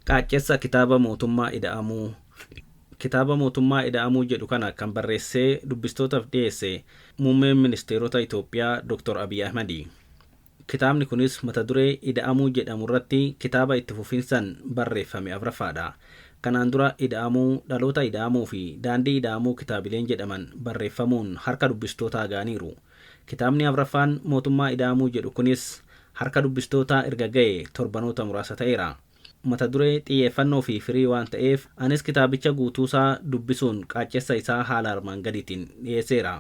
Qaaccessa kitaaba mootummaa ida'amuu. Kitaaba mootummaa ida'amuu jedhu kana kan barreessee dubbistootaaf dhiyeesse muummeen ministeerota Itoophiyaa Dr. Abiy Ahmadi. Kitaabni kunis mata duree ida'amuu jedhamu irratti kitaaba itti fufinsaan barreeffame afraffaadha. Kanaan dura ida'amuu, dhaloota ida'amuu fi daandii ida'amuu kitaabileen jedhaman barreeffamuun harka dubbistootaa ga'aniiru. Kitaabni afraffaan mootummaa ida'amuu jedhu kunis harka dubbistootaa erga ga'e torbanoota muraasa ta'eera. Mata duree xiyyeeffannoo fi firii waan ta'eef anis kitaabicha guutuusaa dubbisuun qaaccessa isaa haala armaan gadiitiin dhiyeesseera.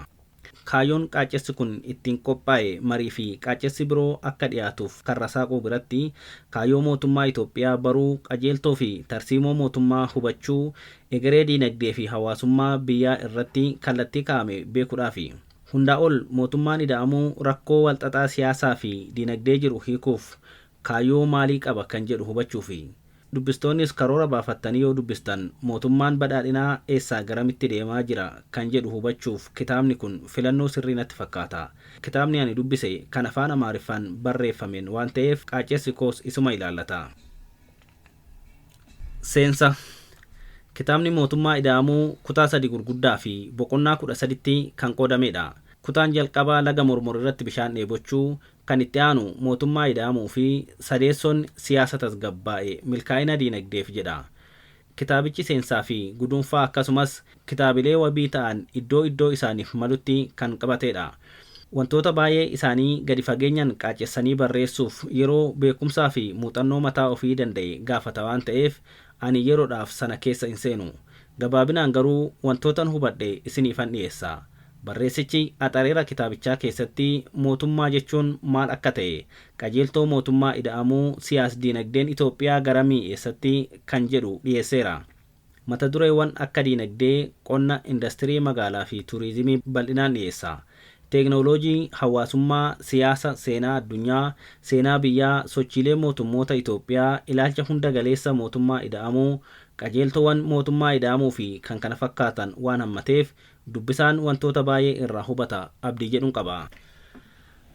Kaayyoon qaaccessi kun ittiin qophaa'e marii fi qaaccessi biroo akka dhiyaatuuf karra saaquu biratti kaayyoo mootummaa Itoophiyaa baruu, qajeeltoo fi tarsiimoo mootummaa hubachuu, egeree diinagdee fi hawaasummaa biyyaa irratti kallattii kaa'ame beekuudhaafi. Hundaa ol mootummaan ida'amuu rakkoo walxaxaa siyaasaa fi diinagdee jiru hiikuuf kaayyoo maalii qaba kan jedhu hubachuufi. Dubbistoonnis karoora baafattanii yoo dubbistan mootummaan badhaadhinaa eessaa garamitti deemaa jira kan jedhu hubachuuf kitaabni kun filannoo sirrii natti fakkaata. Kitaabni ani dubbise kan afaan Amaariffaan barreeffameen waan ta'eef qaaccessi koos isuma ilaallata. Seensa. Kitaabni mootummaa ida'amuu kutaa 3 gurguddaa fi boqonnaa 13tti kan qoodamedha. Kutaan jalqabaa laga mormor irratti bishaan dheebochuu, kan itti aanu mootummaa ida'amuu fi sadeessoon siyaasa tasgabbaa'e milkaa'ina diinagdeef jedha. Kitaabichi seensaa fi guduunfaa akkasumas kitaabilee wabii ta'an iddoo isaaniif malutti kan qabatedha. Wantoota baay'ee isaanii gadi fageenyaan qaaccessanii barreessuuf yeroo, beekumsaa fi muuxannoo mataa ofii danda'e gaafata waan ta'eef ani yeroodhaaf sana keessa hin seenu. Gabaabinaan garuu wantootan hubadhe isiniifan dhiyeessa. Barreessichi axareera kitaabichaa keessatti mootummaa jechuun maal akka ta'e, qajeeltoo mootummaa ida'amuu, siyaas diinagdeen Itoophiyaa garamii eessatti kan jedhu dhiyeesseera. Mata dureewwan akka diinagdee, qonna, industirii magaalaa fi tuurizimii bal'inaan dhiyeessa. Teeknooloojii, hawaasummaa, siyaasa, seenaa addunyaa, seenaa biyyaa, sochiilee mootummoota Itoophiyaa, ilaalcha hunda galeessa mootummaa ida'amuu, qajeeltoowwan mootummaa ida'amuu fi kan kana fakkaatan waan hammateef dubbisaan wantoota baay'ee irraa hubata abdii jedhuun qaba.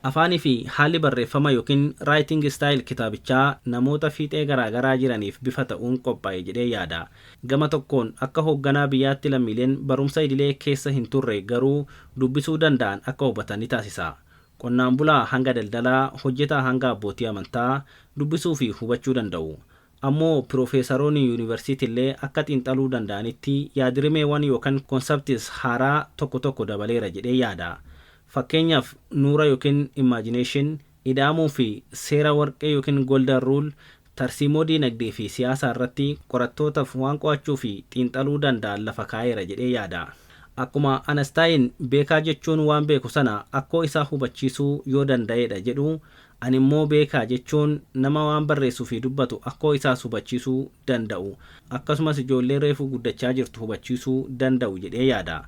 Afaanii fi haalli barreeffama yookiin writing style kitaabichaa namoota fiixee garaagaraa jiraniif bifa ta'uun qophaa'e jedhee yaada. Gama tokkoon akka hoogganaa biyyaatti lammiileen barumsa idilee keessa hin turre garuu dubbisuu danda'an akka hubatan ni taasisa. Qonnaan bulaa hanga daldalaa, hojjetaa hanga abbootii amantaa dubbisuu fi hubachuu danda'u. Ammoo piroofeesaroonni yuunivarsiitiillee akka xiinxaluu danda'anitti yaadrimeewwan yookaan konseptis haaraa tokko dabaleera jedhee yaada. Fakkeenyaaf nuura yookiin imagination, ida'amuu fi seera warqee yookiin golden rule, tarsiimoo diinagdee fi siyaasa irratti qorattootaaf waan qo'achuu fi xiinxaluu danda'an lafa kaa'eera jedhee yaada. Akkuma Anastaayin beekaa jechuun waan beeku sana akkoo isaa hubachiisuu yoo danda'edha jedhu, ani immoo beekaa jechuun nama waan barreessuu fi dubbatu akkoo isaas hubachiisuu danda'u, akkasumas ijoollee reefuu guddachaa jirtu hubachiisuu danda'u jedhee yaada.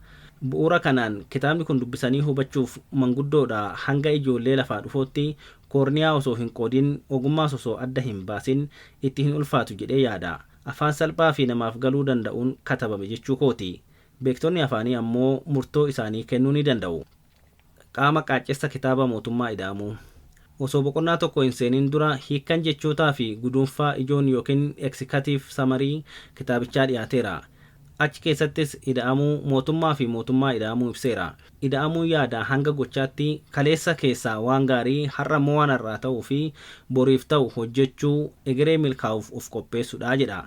Bu'uura kanaan kitaabni kun dubbisanii hubachuuf manguddoodha hanga ijoollee lafaa dhufootti koorniyaa osoo hin qoodin, ogummaas osoo adda hin baasin itti hin ulfaatu jedhee yaada. Afaan salphaa fi namaaf galuu danda'uun katabame jechuu kooti. Beektonni afaanii ammoo murtoo isaanii kennuu ni danda'u. Qaama qaaccessa kitaaba mootummaa ida'amuu. Osoo boqonnaa tokko hin seenin dura hiikkan jechootaa fi guduunfaa ijoon yookiin executive summary kitaabichaa dhiyaateera. Achi keessattis ida'amuu, mootummaa fi mootummaa ida'amuu ibseera. Ida'amuu yaada hanga gochaatti kaleessa keessaa waan gaarii har'a immoo waan irraa ta'uu fi boriif ta'u hojjechuu, egeree milkaa'uuf of qopheessuudha jedha.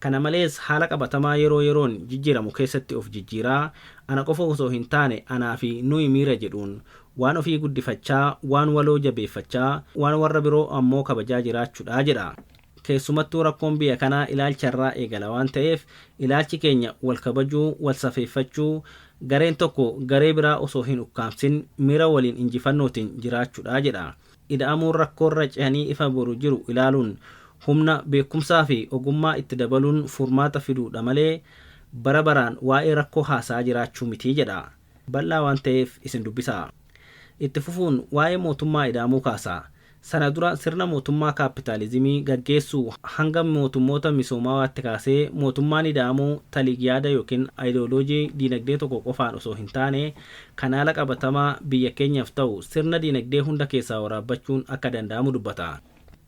Kana malees haala qabatamaa yeroo yeroon jijjiiramu keessatti of jijjiiraa, ana qofa osoo hin taane anaa fi nuyi miira jedhuun waan ofii guddifachaa, waan waloo jabeeffachaa, waan warra biroo ammoo kabajaa jiraachuudha jedha. Keessumattuu rakkoon biyya kanaa ilaalcha irraa eegala waan ta'eef ilaalchi keenya wal kabajuu, wal safeeffachuu, gareen tokko garee biraa osoo hin ukkaamsin miira waliin injifannootiin jiraachuudha jedha. Ida'amuun rakkoo irra ce'anii ifa boru jiru ilaaluun humna, beekumsaa fi ogummaa itti dabaluun furmaata fiduudha malee bara baraan waa'ee rakkoo haasaa jiraachuu miti jedha. Bal'aa waan ta'eef isin dubbisaa. Itti fufuun waa'ee mootummaa ida'amuu kaasa. Sana dura sirna mootummaa kaapitaalizimii gaggeessuu hanga mootummoota misoomawaatti kaasee mootummaan ida'amuu taligiyaada yookiin ayidooloojii diinagdee tokko qofaan osoo hin taane kan haala qabatamaa biyya keenyaaf ta'u sirna diinagdee hunda keessaa waraabbachuun akka danda'amu dubbata.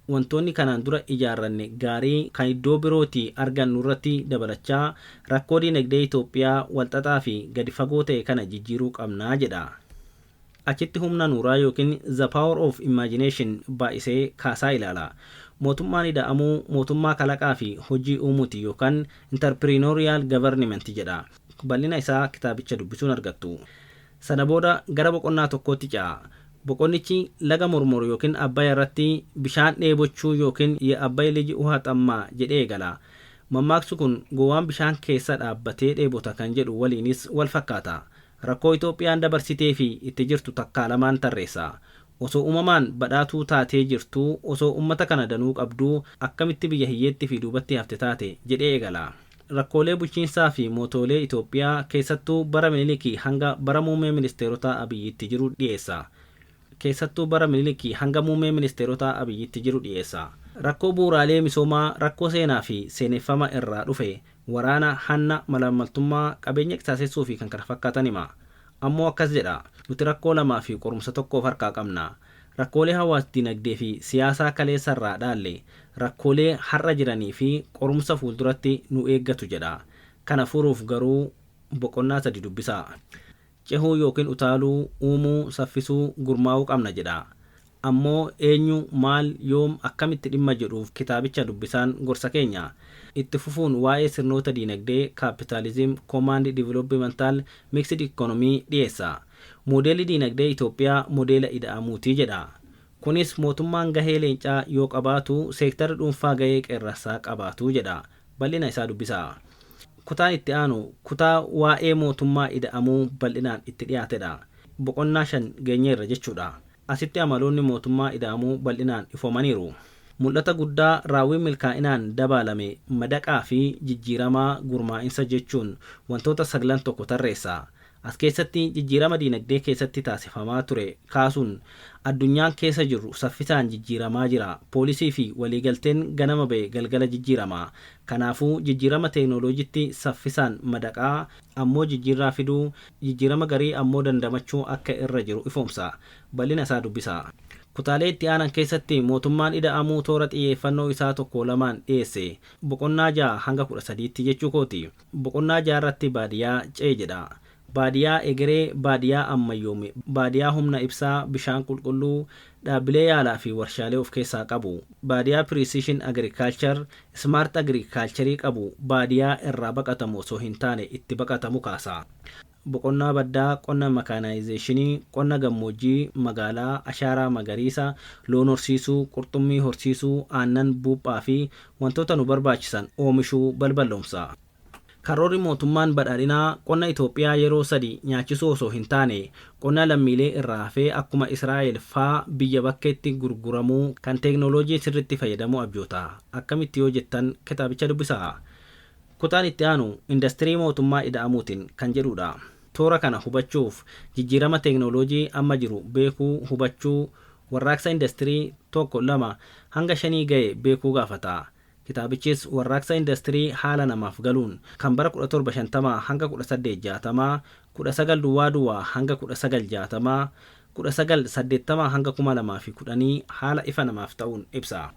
wantoonni kanaan dura ijaarranne gaarii kan iddoo birootii argannu irratti dabalachaa rakkoo diinagdee Itoophiyaa walxaxaa fi gadi fagoo ta'e kana jijjiiruu qabnaa jedha. Achitti humna nuuraa yookiin the power of imagination baay'isee kaasaa ilaala. Mootummaan ida'amuu mootummaa kalaqaa fi hojii uumuuti yookaan entrepreneurial government jedha. Bal'ina isaa kitaabicha dubbisuun argattu. Sana booda gara boqonnaa tokkootti ce'a. Boqonnichi laga mormoru yookiin Abbayyaa irratti bishaan dheebochuu yookiin Abbayyi liji uhaa xammaa jedhee eegala. Mammaaksu kun gowwaan bishaan keessa dhaabbatee dheebota kan jedhu waliinis wal fakkaata. Rakkoo Itoophiyaan dabarsitee fi itti jirtu takkaa lamaan tarreessa. Osoo uumamaan badhaatuu taatee jirtuu, osoo uummata kana danuu qabduu akkamitti biyya hiyyeetti fi duubatti hafte taate jedhee eegala. Rakkoolee bulchiinsaa fi mootoolee Itoophiyaa keessattuu bara Minilikii hanga bara muummee ministeerota Abiyyiitti jiru dhiyeessa. Rakkoo bu'uuraalee misoomaa, rakkoo seenaa fi seeneffama irraa dhufe, waraana, hanna, malaammaltummaa, qabeenya qisaasessuu fi kan kana fakkaatan hima. Ammoo akkas jedha, nuti rakkoo lamaa fi qorumsa tokkoof harkaa qabna. Rakkoolee hawaas dinagdee fi siyaasaa kaleessa irraa dhaalle, rakkoolee har'a jiranii fi qorumsa fuulduratti nu eeggatu jedha. Kana furuuf garuu boqonnaa 3 dubbisa. Cehuu yookiin utaaluu, uumuu, saffisuu, gurmaa'uu qabna jedha. Ammoo eenyu, maal, yoom, akkamitti dhimma jedhuuf kitaabicha dubbisaan gorsa keenya. Itti fufuun waa'ee sirnoota diinagdee, capitalism, command developmental, mixed economy dhiyeessa. Moodeelli diinagdee Itoophiyaa moodeela ida'amuutii jedha. Kunis mootummaan gahee leencaa yoo qabaatu, seektara dhuunfaa gahee qeerransaa qabaatu jedha. Bal'ina isaa dubbisa. Kutaan itti aanu kutaa waa'ee mootummaa ida'amuu bal'inaan itti dhiyaatedha. Boqonnaa 5 geenyeerra jechuudha. Asitti amaloonni mootummaa ida'amuu bal'inaan ifoomaniiru. Mul'ata guddaa raawwii milkaa'inaan dabalame madaqaa fi jijjiiramaa gurmaa'insa jechuun wantoota 9 tokko tarreessa. As keessatti jijjiirama diinagdee keessatti taasifamaa ture kaasuun addunyaan keessa jirru saffisaan jijjiiramaa jira. Poolisii fi waliigalteen ganama ba'e galgala jijjiirama. Kanaafuu jijjiirama teeknooloojiitti saffisaan madaqaa ammoo jijjiirraa fiduu, jijjiirama garii ammoo dandamachuu akka irra jiru ifoomsa. Bal'ina isaa dubbisa. Kutaalee itti aanan keessatti mootummaan ida'amuu toora xiyyeeffannoo isaa 1-2 dhiyeesse. Boqonnaa 6 hanga 13tti jechuu kooti. Boqonnaa 6 irratti baadiyyaa ce'e jedha. Baadiyyaa egeree, baadiyyaa ammayyoome, baadiyyaa humna ibsaa, bishaan qulqulluu, dhaabbilee yaalaa fi warshaalee of keessaa qabu. Baadiyyaa precision agriculture, smart agriculture qabu. Baadiyyaa irraa baqatamu osoo hin taane itti baqatamu kaasa. Boqonnaa baddaa, qonna makaanaayizeeshinii, qonna gammoojjii, magaalaa, ashaaraa magariisa, loon horsiisuu, qurxummii horsiisuu, aannan buuphaa fi wantoota nu barbaachisan oomishuu balballoomsa. Karoorri mootummaan badhaadhinaa qonna Itoophiyaa yeroo 3 nyaachisuu osoo hin taane qonna lammiilee irraa hafee akkuma Israa'el faa biyya bakkeetti gurguramuu kan teeknooloojii sirriitti fayyadamuu abjoota. Akkamitti yoo jettan kitaabicha dubbisaa. Kutaan itti aanu industirii mootummaa ida'amuutiin kan jedhudha. Toora kana hubachuuf jijjiirama teeknooloojii amma jiru beekuu, hubachuu, warraaqsa industirii 1-2 hanga 5 ga'e beekuu gaafata. Kitaabichis warraaqsa industirii haala namaaf galuun kan bara 1750 hanga 1860, 19 duwwaa hanga 1960, 1980 hanga 2010 haala ifa namaaf ta'uun ibsa.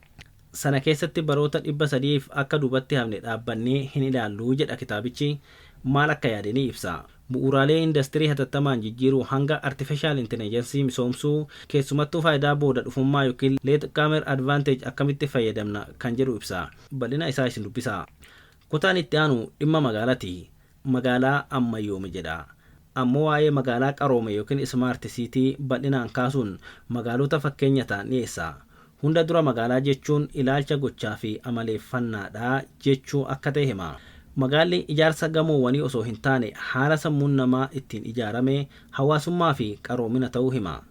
Sana keessatti baroota 300 akka duubatti hafne dhaabbannee hin ilaallu jedha kitaabichi. Maal akka yaadanii ibsa. Bu'uuraalee industirii hatattamaan jijjiiruu hanga artificial intelligence misoomsuu, keessumattuu faayidaa booda dhufummaa yookiin late comer advantage akkamitti fayyadamna kan jedhu ibsa. Bal'ina isaa isin dubbisa. Kutaan itti aanu dhimma magaalaati. Magaalaa ammayyoome jedha. Ammoo waa'ee magaalaa qaroome yookiin smart city bal'inaan kaasuun magaalota fakkeenya ta'an dhiyeessa. Hunda dura magaalaa jechuun ilaalcha gochaa fi amaleeffannaadha jechuu akka ta'e hima. Magaalli ijaarsa gamoowwanii osoo hin taane haala sammuun namaa ittiin ijaarame hawaasummaa fi qaroomina ta'uu hima.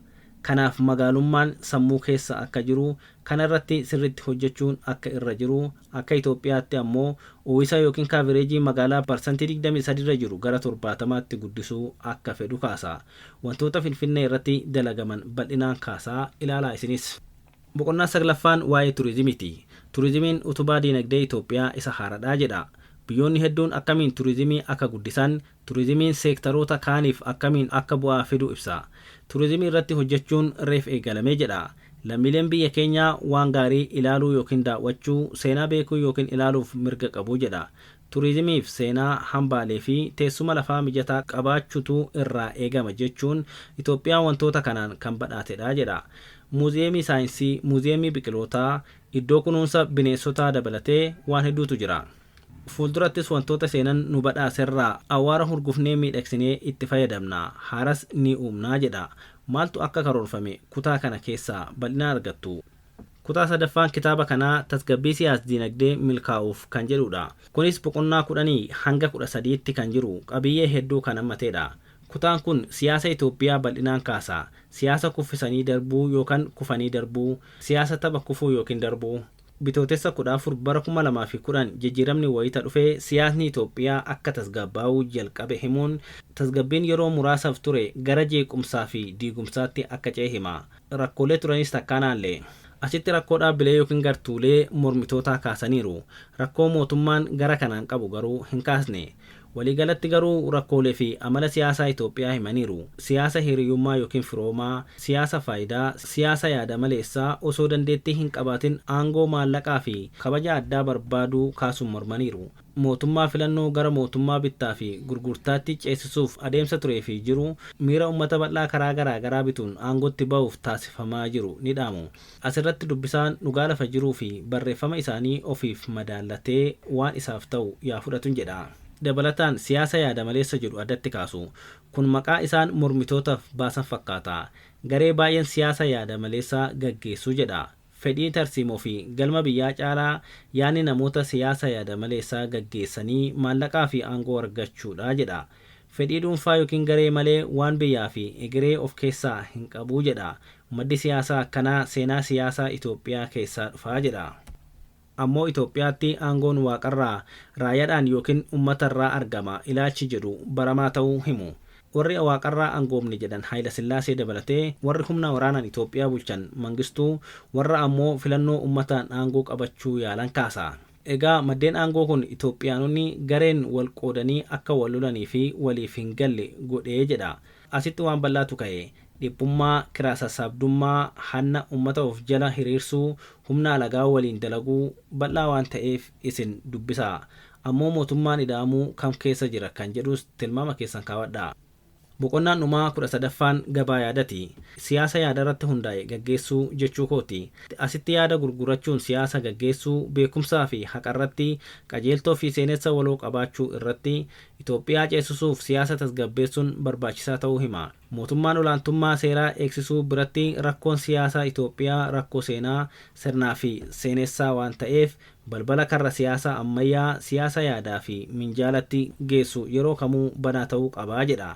Kanaaf magaalummaan sammuu keessa akka jiru, kana irratti sirriitti hojjechuun akka irra jiru, akka Itoophiyaatti ammoo uwwisa yookiin kaavireejii magaalaa parsantii 23 irra jiru gara 70tti guddisuu akka fedhu kaasa. Wantoota Finfinnee irratti dalagaman bal'inaan kaasaa ilaalaa isinis. Boqonnaa 9ffaan waa'ee turizimiiti. Turizimiin utubaa diinagdee Itoophiyaa isa haaradhaa jedha. Biyyoonni hedduun akkamiin turizimii akka guddisan, turizimiin seektaroota kaaniif akkamiin akka bu'aa fidu ibsa. Turizimii irratti hojjechuun reef eegalamee jedha. lammiileen biyya keenyaa waan gaarii ilaaluu yookiin daawwachuu, seenaa beekuu yookiin ilaaluuf mirga qabu jedha. Turizimiif seenaa, hambaalee fi teessuma lafaa mijataa qabaachuutu irraa eegama jechuun Itoophiyaan wantoota kanaan kan badhaatedha jedha. Muuziyeemii saayinsii, muuziyeemii biqilootaa, iddoo kunuunsa bineensotaa dabalatee waan hedduutu jira. Fuuldurattis wantoota seenan nu badhaaserraa awwaara hurgufnee miidhagsinee itti fayyadamna, haaras ni uumnaa jedha. Maaltu akka karoorfame kutaa kana keessaa bal'inaan argattu. Kutaa sadaffaan kitaaba kanaa tasgabbii siyaas-dinagdee milkaa'uuf kan jedhudha. Kunis boqonnaa 10 hanga 13tti kan jiru qabiyyee hedduu kan hammatedha. Kutaan kun siyaasa Itoophiyaa bal'inaan kaasa. Siyaasa kuffisanii darbuu yookaan kufanii darbuu, siyaasa tapha kufuu yookiin darbuu. Bitootessa 14 bara 2010 jijjiiramni wayita dhufee siyaasni Itoophiyaa akka tasgabbaa'uu jalqabe himuun tasgabbiin yeroo muraasaaf ture gara jeequmsaa fi diigumsaatti akka ce'e hima. Rakkoolee turanis takkaanaallee. Asitti rakkoo dhaabbilee yookiin gartuulee mormitootaa kaasaniiru. Rakkoo mootummaan gara kanaan qabu garuu hin kaasne. Waliigalatti garuu rakkoolee fi amala siyaasaa Itoophiyaa himaniiru. Siyaasa hiriyyummaa yookiin firoomaa, siyaasa faayidaa, siyaasa yaada maleessaa osoo dandeettii hin qabaatin aangoo maallaqaa fi kabaja addaa barbaaduu kaasuun mormaniiru. Mootummaa filannoo gara mootummaa bittaa fi gurgurtaatti ceesisuuf adeemsa turee fi jiru miira uummata bal'aa karaa garaa bituun aangootti ba'uuf taasifamaa jiru ni dhaamu. Asirratti dubbisaan dhugaa lafa jiruu fi barreeffama isaanii ofiif madaallatee waan isaaf ta'u yaa fudhatun jedha. Dabalataan siyaasa yaada maleessa jedhu addatti kaasu. Kun maqaa isaan mormitootaaf baasan fakkaata. Garee baay'een siyaasa yaada maleessaa gaggeessuu jedha. Fedhii tarsiimoo fi galma biyyaa caalaa yaani namoota siyaasa yaada maleessaa gaggeessanii maallaqaa fi aangoo argachuudha jedha. Fedhii dhuunfaa yookiin garee malee waan biyyaa fi egeree of keessaa hin qabuu jedha. Maddi siyaasaa akkanaa seenaa siyaasaa Itoophiyaa keessaa dhufaa jedha. Ammoo Itoophiyaatti aangoon waaqarraa raayyaadhaan yookiin uummatarraa argama ilaalchi jedhu baramaa ta'uu himu. Warri waaqarraa aangoomni jedhan Haayila Sillaasee dabalatee warri humna waraanaan Itoophiyaa bulchan Mangistuu warra ammoo filannoo uummataan aangoo qabachuu yaalan kaasa. Egaa maddeen aangoo kun Itoophiyaanonni gareen wal qoodanii akka wal lolanii fi waliif hin galle godhee jedha. Asitti waan bal'aatu ka'e. Dhiphummaa, kiraa sassaabdummaa, hanna uummata of jala hiriirsuu, humna alagaa waliin dalaguu bal'aa waan ta'eef isin dubbisaa. Ammoo mootummaan ida'amuu kam keessa jira kan jedhus tilmaama keessan kaawwadhaa. Boqonnaan dhumaa 13ffaan gabaa yaadati. Siyaasa yaada irratti hundaa'e gaggeessuu jechuu kooti. Asitti yaada gurgurachuun siyaasa gaggeessuu, beekumsaa fi haqa irratti, qajeeltoo fi seenessa waloo qabaachuu irratti Itoophiyaa ceesisuuf siyaasa tasgabbeessuun barbaachisaa ta'uu hima. Mootummaan olaantummaa seeraa eegsisuu biratti rakkoon siyaasaa Itoophiyaa rakkoo seenaa, sirnaa fi seenessaa waan ta'eef balbala karra siyaasaa ammayyaa, siyaasa yaadaa fi minjaalatti geessu yeroo kamuu banaa ta'uu qabaa jedha.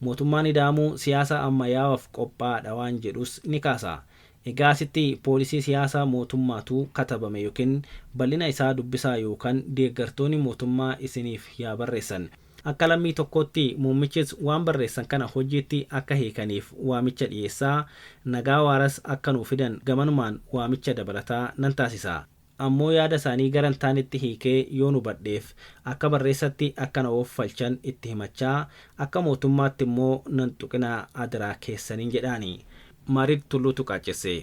Mootummaan ida'amuu siyaasa ammayyaa'aaf qophaa'aadha waan jedhus ni kaasa. Egaa asitti poolisii siyaasaa mootummaatu katabame yookiin bal'ina isaa dubbisaa yookaan deeggartoonni mootummaa isiniif yaa barreessan. Akka lammii tokkotti muummichis waan barreessan kana hojiitti akka hiikaniif waamicha dhiyeessaa, nagaa waaras akka nuuf fidan gamanumaan waamicha dabalataa nan taasisa. Ammoo yaada isaanii gara hin taanetti hiikee yoo nu badheef akka barreessatti akka na oofalchan itti himachaa, akka mootummaatti immoo nan tuqinaa adiraa keessaniin jedhaani. Maariid Tulluutu qaacesse.